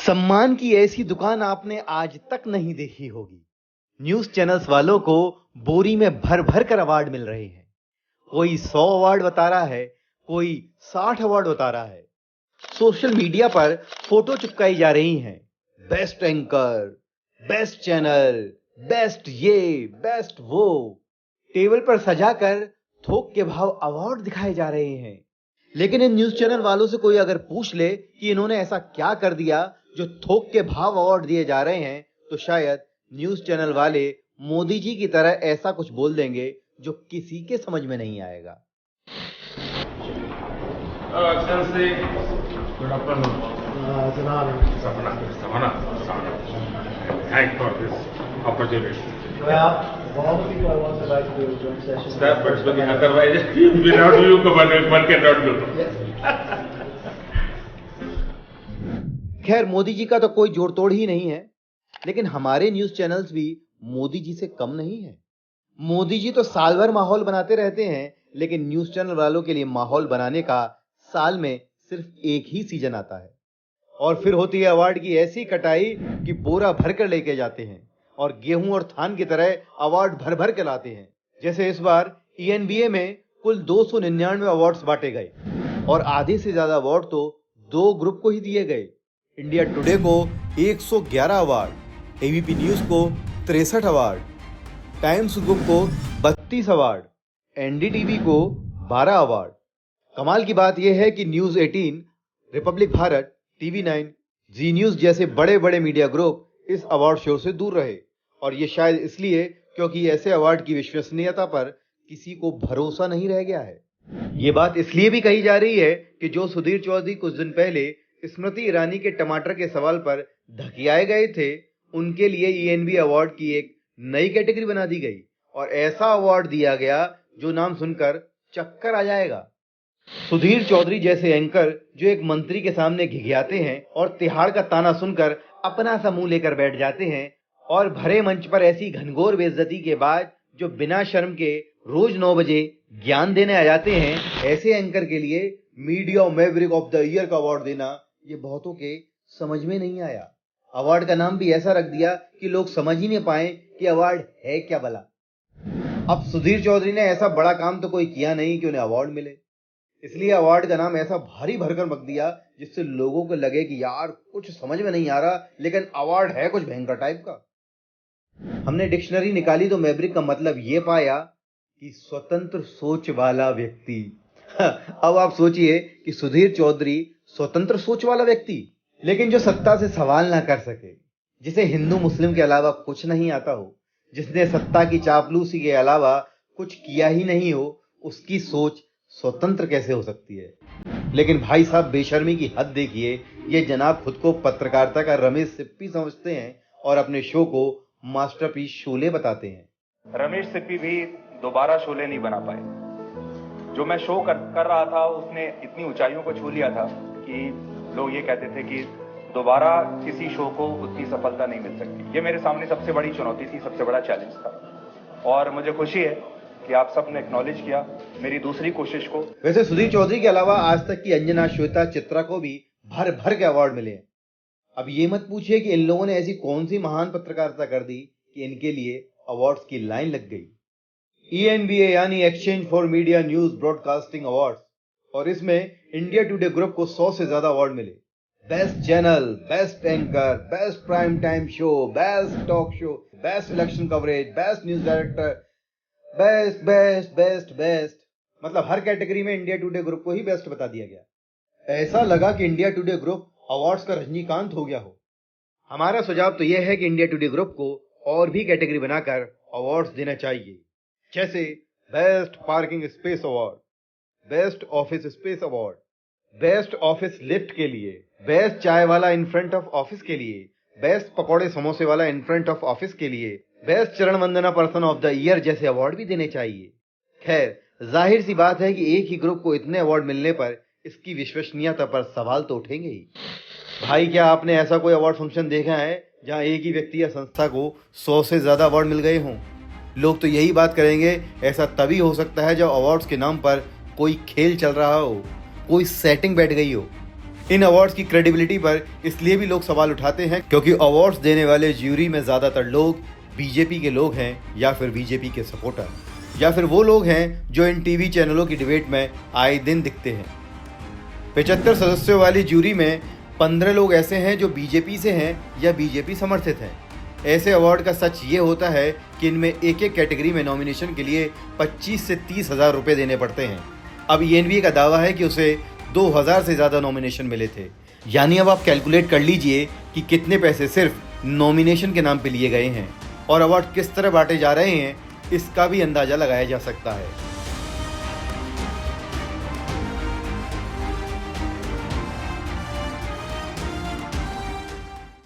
सम्मान की ऐसी दुकान आपने आज तक नहीं देखी होगी। न्यूज चैनल्स वालों को बोरी में भर भर कर अवार्ड मिल रहे हैं। कोई 100 अवार्ड बता रहा है, कोई 60 अवार्ड बता रहा है। सोशल मीडिया पर फोटो चिपकाई जा रही हैं। Best anchor, best channel, best ये, बेस्ट वो। टेबल पर सजाकर थोक के भाव अवार्ड दिखाए जा रहे हैं। लेकिन इन न्यूज चैनल वालों से कोई अगर पूछ ले कि इन्होंने ऐसा क्या कर दिया जो थोक के भाव अवार्ड दिए जा रहे हैं, तो शायद न्यूज चैनल वाले मोदी जी की तरह ऐसा कुछ बोल देंगे जो किसी के समझ में नहीं आएगा। Good afternoon. It's an honor. Thanks for this opportunity. Well, for all the people I want to invite to the joint session. Staff person, otherwise without you, one cannot do. खैर, मोदी जी का तो कोई जोड़ तोड़ ही नहीं है, लेकिन हमारे न्यूज चैनल्स भी मोदी जी से कम नहीं है। मोदी जी तो साल भर माहौल बनाते रहते हैं, लेकिन न्यूज चैनल वालों के लिए माहौल बनाने का साल में सिर्फ एक ही सीजन आता है। और फिर होती है अवार्ड की ऐसी कटाई कि बोरा भर कर लेके जाते हैं और गेहूं और धान की तरह अवार्ड भर भर के लाते हैं। जैसे इस बार ENBA में कुल 299 अवार्ड्स बांटे गए और आधे से ज्यादा अवार्ड तो 2 ग्रुप को ही दिए गए। इंडिया टुडे को 111 अवार्ड, ABP न्यूज को 63 अवार्ड, टाइम्स ग्रुप को 32 अवार्ड, NDTV को 12 अवार्ड। कमाल की बात यह है कि न्यूज 18, रिपब्लिक भारत, TV9, जी न्यूज जैसे बड़े बड़े मीडिया ग्रुप इस अवार्ड शो से दूर रहे। और ये शायद इसलिए क्योंकि ऐसे अवार्ड की विश्वसनीयता पर किसी को भरोसा नहीं रह गया है। ये बात इसलिए भी कही जा रही है कि जो सुधीर चौधरी कुछ दिन पहले स्मृति ईरानी के टमाटर के सवाल पर धकियाए गए थे, उनके लिए ENB अवार्ड की एक नई कैटेगरी बना दी गई और ऐसा अवार्ड दिया गया जो नाम सुनकर चक्कर आ जाएगा। सुधीर चौधरी जैसे एंकर जो एक मंत्री के सामने घिघियाते हैं और तिहाड़ का ताना सुनकर अपना सा मुंह लेकर बैठ जाते हैं और भरे मंच पर ऐसी घनघोर बेइज्जती के बाद जो बिना शर्म के रोज 9 बजे ज्ञान देने आ जाते हैं, ऐसे एंकर के लिए media Maverick of the year का अवार्ड देना ये बहुतों के समझ में नहीं आया। अवार्ड का नाम भी ऐसा रख दिया कि लोग समझ ही नहीं पाए कि अवार्ड है क्या भला। अब सुधीर चौधरी ने ऐसा बड़ा काम तो कोई किया नहीं कि उन्हें अवार्ड मिले, इसलिए अवार्ड का नाम ऐसा भारी भरकर रख दिया जिससे लोगों को लगे कि यार कुछ समझ में नहीं आ रहा, लेकिन अवार्ड है कुछ भयंकर टाइप का। हमने डिक्शनरी निकाली तो मैवरिक का मतलब ये पाया कि स्वतंत्र सोच वाला व्यक्ति। अब आप सोचिए कि सुधीर चौधरी स्वतंत्र सोच वाला व्यक्ति, लेकिन जो सत्ता से सवाल ना कर सके, जिसे हिंदू मुस्लिम के अलावा कुछ नहीं आता हो, जिसने सत्ता की चापलूसी के अलावा कुछ किया ही नहीं हो, उसकी सोच स्वतंत्र कैसे हो सकती है। लेकिन भाई साहब, बेशर्मी की हद देखिए। ये जनाब खुद को पत्रकारिता का रमेश सिप्पी समझते हैं और अपने शो को मास्टरपीस शोले बताते हैं। रमेश सिप्पी भी दोबारा शोले नहीं बना पाए। जो मैं शो कर रहा था उसने इतनी ऊंचाइयों को छू लिया था कि लोग ये कहते थे कि दोबारा किसी शो को उतनी सफलता नहीं मिल सकती। ये मेरे सामने सबसे बड़ी चुनौती थी, सबसे बड़ा चैलेंज था और मुझे खुशी है कि आप सब ने एक्नॉलेज किया मेरी दूसरी कोशिश को। वैसे सुधीर चौधरी के अलावा आज तक की अंजना, श्वेता, चित्रा को भी भर भर के अवार्ड मिले हैं। अब ये मत पूछिए कि इन लोगों ने ऐसी कौन सी महान पत्रकारिता कर दी कि इनके लिए अवार्ड्स की लाइन लग गई। ENBA यानी exchange for media news broadcasting award, और इसमें इंडिया टुडे ग्रुप को 100 से ज्यादा अवार्ड मिले। Best channel, best anchor, best prime time show, best talk show, best election coverage, best news director, best best best best, मतलब हर category में India today group को ही best बता दिया गया। ऐसा लगा कि इंडिया टुडे ग्रुप अवार्ड्स का रजनीकांत हो गया हो। हमारा सुझाव तो यह है कि इंडिया टुडे ग्रुप को और भी कैटेगरी बनाकर अवार्ड्स देना चाहिए, जैसे best parking space award, best office space award, best office lift के लिए, बेस्ट चाय वाला इन फ्रंट ऑफ ऑफिस के लिए, बेस्ट पकौड़े समोसे वाला इन फ्रंट ऑफ ऑफिस के लिए, बेस्ट चरण वंदना पर्सन ऑफ द ईयर जैसे अवार्ड भी देने चाहिए। खैर, जाहिर सी बात है कि एक ही ग्रुप को इतने अवार्ड मिलने पर इसकी विश्वसनीयता पर सवाल तो उठेंगे ही। भाई, क्या आपने ऐसा कोई अवार्ड फंक्शन देखा है जहां एक ही व्यक्ति या संस्था को 100 से ज्यादा अवार्ड मिल गए हों? लोग तो यही बात करेंगे, ऐसा तभी हो सकता है जब अवार्ड्स के नाम पर कोई खेल चल रहा हो, कोई सेटिंग बैठ गई हो। इन अवार्ड्स की क्रेडिबिलिटी पर इसलिए भी लोग सवाल उठाते हैं क्योंकि अवार्ड्स देने वाले ज्यूरी में ज़्यादातर लोग बीजेपी के लोग हैं या फिर बीजेपी के सपोर्टर या फिर वो लोग हैं जो इन टीवी चैनलों की डिबेट में आए दिन दिखते हैं। 75 सदस्यों वाली ज्यूरी में 15 लोग ऐसे हैं जो बीजेपी से हैं या बीजेपी समर्थित हैं। ऐसे अवार्ड का सच ये होता है कि इनमें एक एक कैटेगरी में नॉमिनेशन के लिए 25 से 30 हज़ार रुपये देने पड़ते हैं। अब ENVA का दावा है कि उसे 2000 से ज़्यादा नॉमिनेशन मिले थे। यानी अब आप कैलकुलेट कर लीजिए कि कितने पैसे सिर्फ नॉमिनेशन के नाम पे लिए गए हैं और अवार्ड किस तरह बांटे जा रहे हैं, इसका भी अंदाज़ा लगाया जा सकता है।